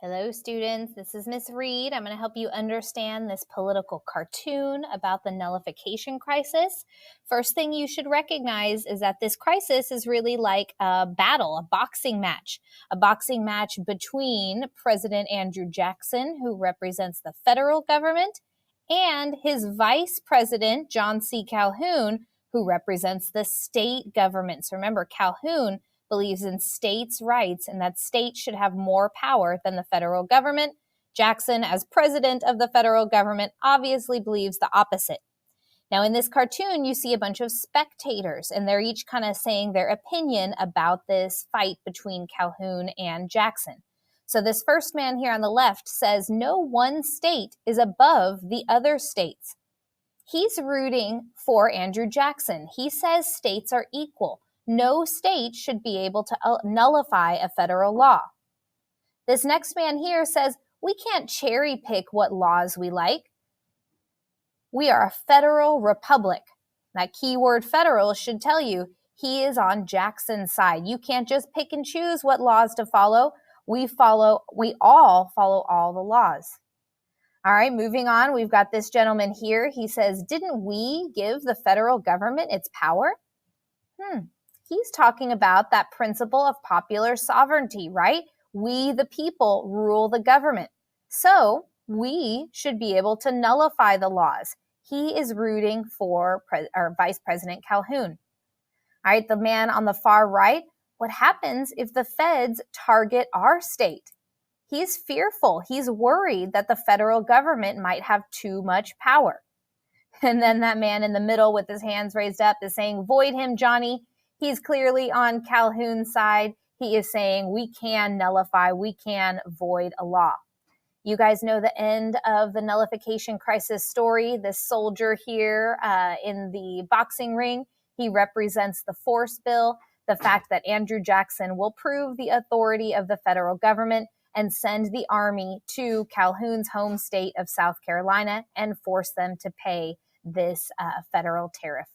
Hello, students. This is Miss Reed. I'm going to help you understand this political cartoon about the nullification crisis. First thing you should recognize is that this crisis is really like a battle, a boxing match between President Andrew Jackson, who represents the federal government, and his vice president, John C. Calhoun, who represents the state government. So remember, Calhoun believes in states' rights and that states should have more power than the federal government. Jackson, as president of the federal government, obviously believes the opposite. Now, in this cartoon, you see a bunch of spectators, and they're each kind of saying their opinion about this fight between Calhoun and Jackson. So this first man here on the left says no one state is above the other states. He's rooting for Andrew Jackson. He says states are equal. No state should be able to nullify a federal law. This next man here says, we can't cherry pick what laws we like. We are a federal republic. That keyword federal should tell you he is on Jackson's side. You can't just pick and choose what laws to follow. We all follow all the laws. All right, moving on, we've got this gentleman here. He says, didn't we give the federal government its power? He's talking about that principle of popular sovereignty, right? We, the people, rule the government. So we should be able to nullify the laws. He is rooting for Vice President Calhoun. All right, the man on the far right, what happens if the feds target our state? He's fearful. He's worried that the federal government might have too much power. And then that man in the middle with his hands raised up is saying, void him, Johnny. He's clearly on Calhoun's side. He is saying we can nullify, we can void a law. You guys know the end of the nullification crisis story. This soldier here in the boxing ring, he represents the force bill, the fact that Andrew Jackson will prove the authority of the federal government and send the army to Calhoun's home state of South Carolina and force them to pay this federal tariff.